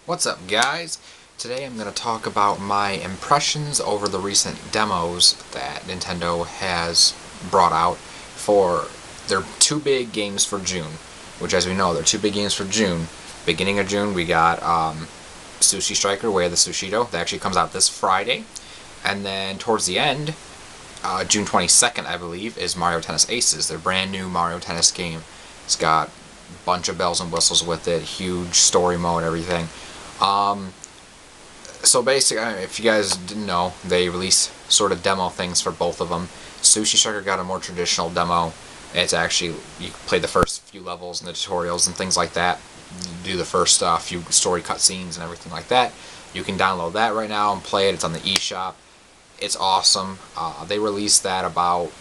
What's up, guys? Today I'm going to talk about my impressions over the recent demos that Nintendo has brought out for their two big games for June, which, as we know, they're two big games for June. Beginning of June, we got Sushi Striker, Way of the Sushido. That actually comes out this Friday. And then towards the end, June 22nd, I believe, is Mario Tennis Aces, their brand new Mario Tennis game. It's got a bunch of bells and whistles with it, huge story mode, everything. So basically, if you guys didn't know, they release sort of demo things for both of them. Sushi Striker got a more traditional demo. It's actually, you play the first few levels and the tutorials and things like that. You do the first few story cutscenes and everything like that. You can download that right now and play it. It's on the eShop. It's awesome. They released that about,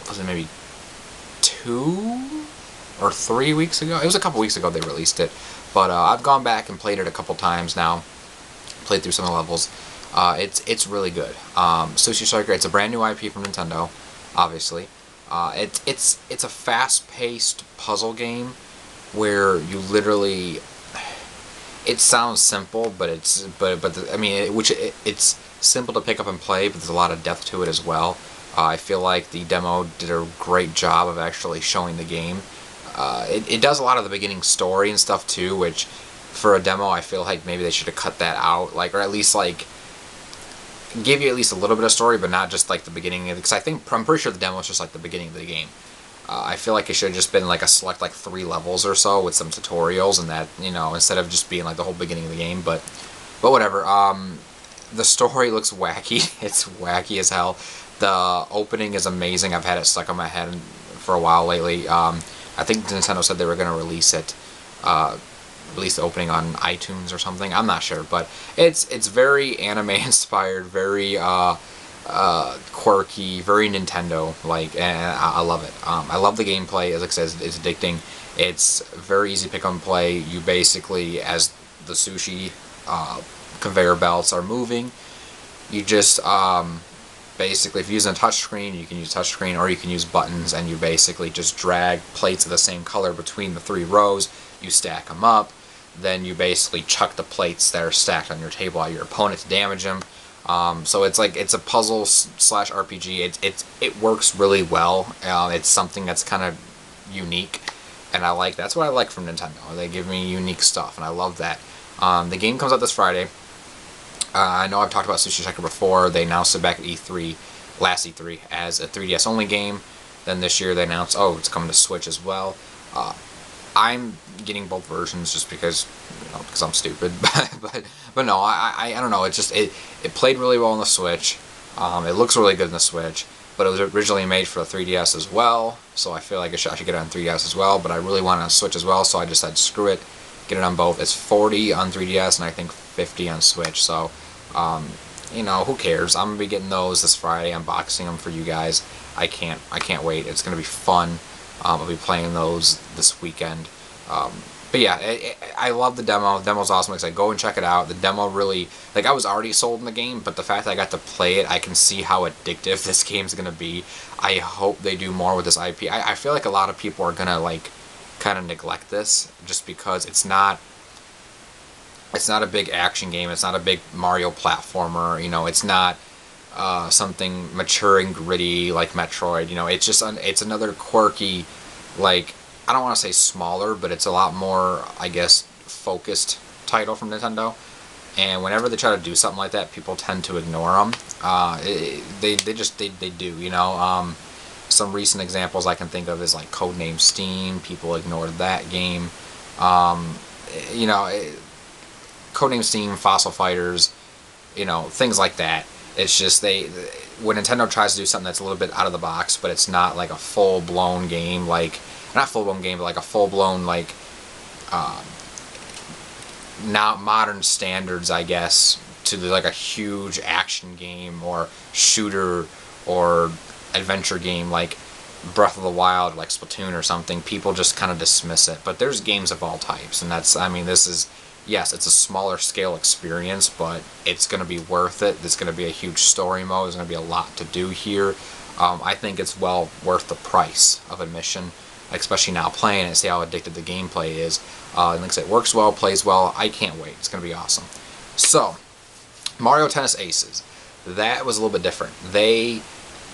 was it maybe 2 or 3 weeks ago? It was a couple weeks ago they released it. But I've gone back and played it a couple times now. Played through some of the levels. It's really good. Sushi Striker, it's a brand new IP from Nintendo, obviously. It's a fast-paced puzzle game where you literally. It sounds simple, but it's it's simple to pick up and play, but there's a lot of depth to it as well. I feel like the demo did a great job of actually showing the game. It does a lot of the beginning story and stuff too, which for a demo I feel like maybe they should have cut that out, or at least give you at least a little bit of story, but not just like the beginning. Because I'm pretty sure the demo is just like the beginning of the game. I feel like it should have just been like a select 3 levels or so with some tutorials, and that, instead of just being like the whole beginning of the game. But whatever. The story looks wacky. It's wacky as hell. The opening is amazing. I've had it stuck on my head for a while lately. I think Nintendo said they were going to release the opening on iTunes or something. I'm not sure, but it's very anime inspired, very quirky, very Nintendo-like, and I love it. I love the gameplay. As I said, it's addicting. It's very easy to pick up and play. You basically, as the sushi conveyor belts are moving, you just basically, if you're using a touchscreen, you can use touchscreen, or you can use buttons, and you basically just drag plates of the same color between the 3 rows. You stack them up, then you basically chuck the plates that are stacked on your table at your opponent to damage them. So it's a puzzle / RPG. It works really well. It's something that's kind of unique, and that's what I like from Nintendo. They give me unique stuff, and I love that. The game comes out this Friday. I know I've talked about Sushi Striker before. They announced it back at E3, last E3, as a 3DS only game. Then this year they announced, it's coming to Switch as well. I'm getting both versions just because I'm stupid. but no, I don't know. It played really well on the Switch. It looks really good in the Switch. But it was originally made for the 3DS as well, so I feel like I should get it on 3DS as well. But I really want it on Switch as well, so I decided screw it, get it on both. It's $40 on 3DS and I think $50 on Switch. So, who cares? I'm gonna be getting those this Friday, unboxing them for you guys. I can't wait. It's gonna be fun. I'll be playing those this weekend. But yeah, I love the demo. The demo's awesome. Like I said, go and check it out. The demo really, I was already sold in the game, but the fact that I got to play it, I can see how addictive this game's gonna be. I hope they do more with this IP. I feel like a lot of people are gonna kind of neglect this just because it's not a big action game. It's not a big Mario platformer. It's not something mature and gritty like Metroid. It's another quirky, I don't want to say smaller, but it's a lot more, I guess, focused title from Nintendo. And whenever they try to do something like that, people tend to ignore them. They do. Some recent examples I can think of is Codename Steam. People ignored that game. Codename Steam, Fossil Fighters, things like that. It's just when Nintendo tries to do something that's a little bit out of the box, but it's not a full-blown game, not full-blown game, but a full-blown, not modern standards, I guess, to a huge action game or shooter or adventure game like Breath of the Wild, like Splatoon or something. People just kind of dismiss it. But there's games of all types, and this is, yes, it's a smaller scale experience, but it's going to be worth it. There's going to be a huge story mode. There's going to be a lot to do here. I think it's well worth the price of admission. especially now playing it, see how addictive the gameplay is. And like I said, it works well, plays well. I can't wait. It's going to be awesome. So, Mario Tennis Aces. That was a little bit different. They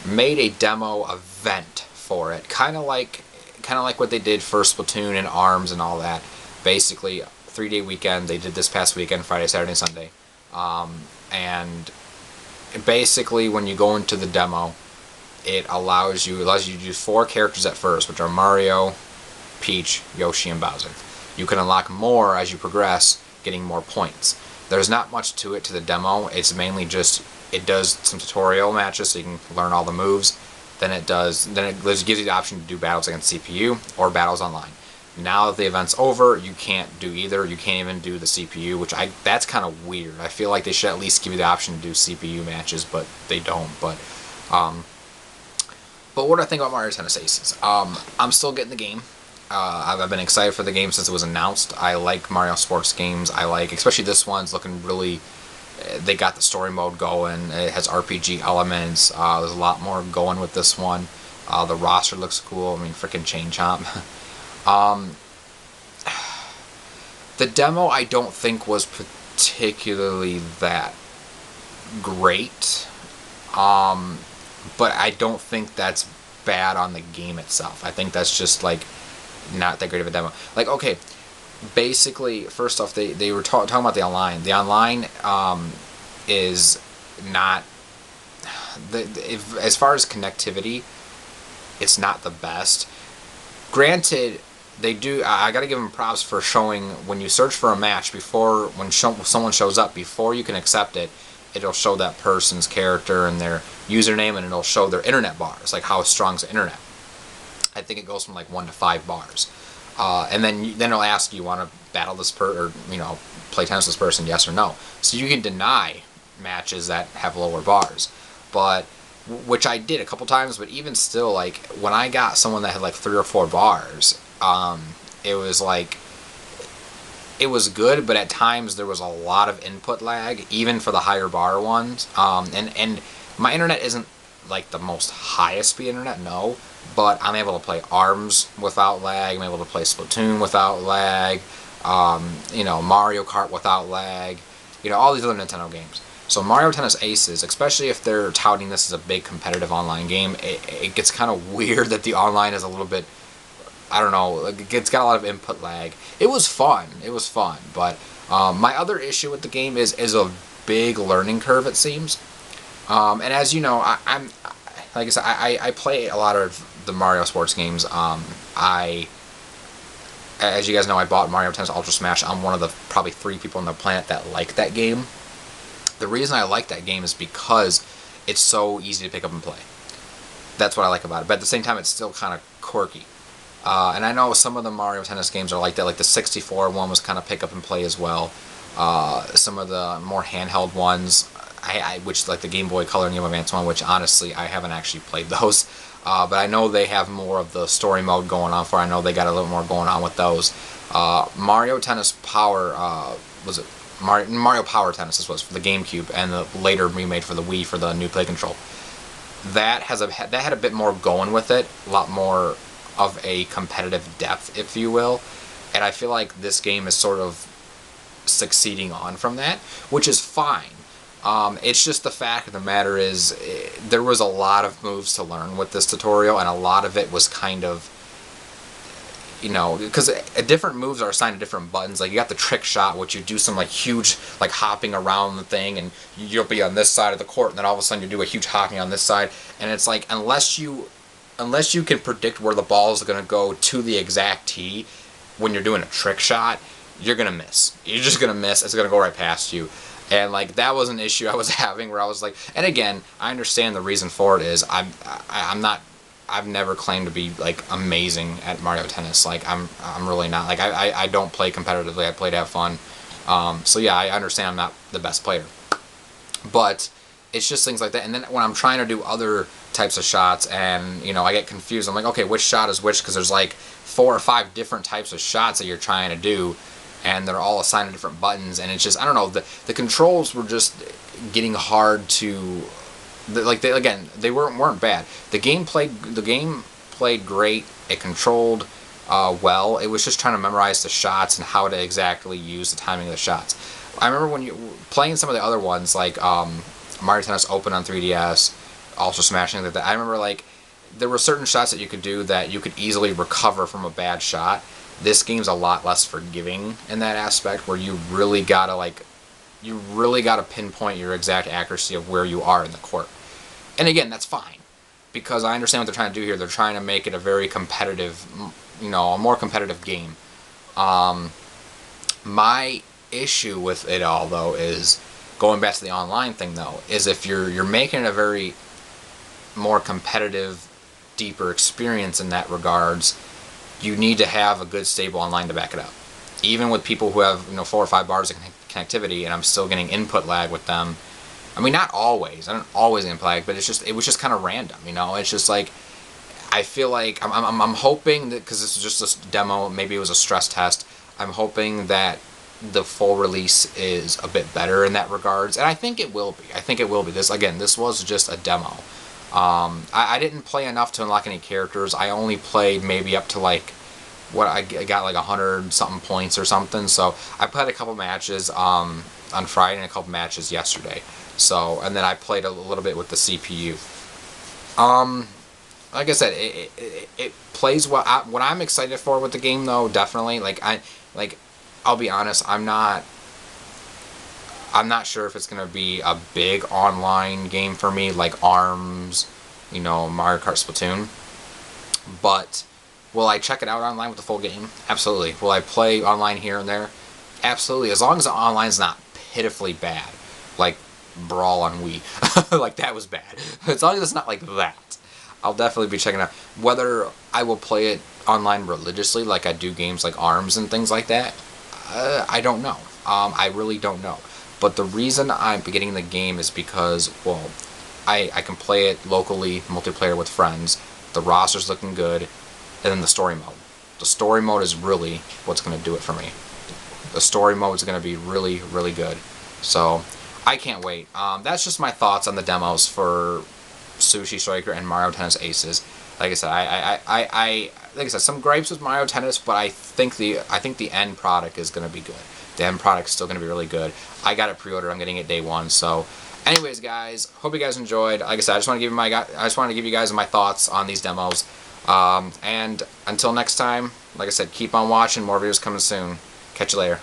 made a demo event for it, kind of like what they did for Splatoon and ARMS and all that. Basically, 3-day weekend. They did this past weekend, Friday, Saturday, and Sunday. And basically, when you go into the demo, it allows you to do 4 characters at first, which are Mario, Peach, Yoshi, and Bowser. You can unlock more as you progress, getting more points. There's not much to it to the demo. It's mainly just, it does some tutorial matches so you can learn all the moves. Then it gives you the option to do battles against CPU or battles online. Now that the event's over, you can't do either. You can't even do the CPU, which that's kind of weird. I feel like they should at least give you the option to do CPU matches, but they don't. But what do I think about Mario Tennis Aces? I'm still getting the game. I've been excited for the game since it was announced. I like Mario sports games. I like, especially this one's looking really, they got the story mode going. It has RPG elements. There's a lot more going with this one. The roster looks cool. I mean, freaking Chain Chomp. The demo I don't think was particularly that great. But I don't think that's bad on the game itself. I think that's just like not that great of a demo. Like, okay, basically, first off, they were talking about the online. The online is not as far as connectivity, it's not the best. Granted, they do. I got to give them props for showing when you search for a match when someone shows up, before you can accept it, it'll show that person's character and their username, and it'll show their internet bars, like how strong's the internet. I think it goes from like 1 to 5 bars, and then it'll ask you want to battle this or play tennis with this person, yes or no. So you can deny matches that have lower bars, but which I did a couple times. But even still, like when I got someone that had like 3 or 4 bars, it was like, it was good, but at times there was a lot of input lag, even for the higher bar ones. And my internet isn't like the most highest speed internet, no, but I'm able to play ARMS without lag. I'm able to play Splatoon without lag. Mario Kart without lag. All these other Nintendo games. So Mario Tennis Aces, especially if they're touting this as a big competitive online game, it gets kind of weird that the online is a little bit, I don't know, it's got a lot of input lag. It was fun, but my other issue with the game is a big learning curve, it seems. And as you know, I'm like I said, I play a lot of the Mario sports games. As you guys know, I bought Mario Tennis Ultra Smash. I'm one of the probably 3 people on the planet that like that game. The reason I like that game is because it's so easy to pick up and play. That's what I like about it. But at the same time, it's still kind of quirky. And I know some of the Mario Tennis games are like that. Like the 64 one was kind of pick up and play as well. Some of the more handheld ones, which like the Game Boy Color and Game Boy Advance one, which honestly I haven't actually played those. But I know they have more of the story mode going on for. I know they got a little more going on with those. Mario Tennis Power, was it Mario Power Tennis? This was for the GameCube, and the later remade for the Wii for the new Play Control. That had a bit more going with it, a lot more of a competitive depth, if you will. And I feel like this game is sort of succeeding on from that, which is fine. It's just the fact of the matter is, there was a lot of moves to learn with this tutorial, and a lot of it was kind of, because different moves are assigned to different buttons. Like you got the trick shot, which you do some like huge like hopping around the thing, and you'll be on this side of the court, and then all of a sudden you do a huge hopping on this side, and it's like unless you can predict where the ball is going to go to the exact tee when you're doing a trick shot, you're going to miss. You're just going to miss. It's going to go right past you. And like that was an issue I was having, where I was like, and again, I understand the reason for it is I've never claimed to be like amazing at Mario Tennis. Like I'm really not. Like I don't play competitively. I play to have fun. So yeah, I understand I'm not the best player, but it's just things like that. And then when I'm trying to do other types of shots, and I get confused. I'm like, okay, which shot is which? Because there's like 4 or 5 different types of shots that you're trying to do, and they're all assigned to different buttons. And it's just, I don't know, the controls were just getting hard to, they weren't bad. The gameplay played great. It controlled well. It was just trying to memorize the shots and how to exactly use the timing of the shots. I remember when you playing some of the other ones like Mario Tennis Open on 3DS, also smashing that. I remember like there were certain shots that you could do that you could easily recover from a bad shot. This game's a lot less forgiving in that aspect, where you really gotta pinpoint your exact accuracy of where you are in the court. And again, that's fine, because I understand what they're trying to do here. They're trying to make it a very competitive, a more competitive game. My issue with it all, though, is going back to the online thing. Though, is if you're making it a very more competitive, deeper experience in that regards, you need to have a good stable online to back it up. Even with people who have 4 or 5 bars of connectivity, and I'm still getting input lag with them. I mean, not always. I don't always get input lag, but it was just kind of random. It's just like I feel like I'm hoping that, because this is just a demo, maybe it was a stress test. I'm hoping that the full release is a bit better in that regards, and I think it will be. This was just a demo. I didn't play enough to unlock any characters. I only played maybe up to like I got like 100 something points or something. So I played a couple matches on Friday and a couple matches yesterday. So, and then I played a little bit with the CPU. Like I said, it plays well. What I'm excited for with the game, though, definitely, I'll be honest, I'm not sure if it's going to be a big online game for me, like ARMS, Mario Kart Splatoon. But will I check it out online with the full game? Absolutely. Will I play online here and there? Absolutely. As long as the online's not pitifully bad, like Brawl on Wii. Like, that was bad. As long as it's not like that, I'll definitely be checking it out. Whether I will play it online religiously like I do games like ARMS and things like that, I don't know. I really don't know. But the reason I'm getting the game is because, well, I can play it locally, multiplayer with friends. The roster's looking good, and then the story mode. The story mode is really what's going to do it for me. The story mode is going to be really, really good. So, I can't wait. That's just my thoughts on the demos for Sushi Striker and Mario Tennis Aces. Like I said, some gripes with Mario Tennis, but I think the end product is going to be good. The end product is still going to be really good. I got it pre-ordered. I'm getting it day one. So, anyways, guys, hope you guys enjoyed. Like I said, I just want to give you guys my thoughts on these demos. And until next time, like I said, keep on watching. More videos coming soon. Catch you later.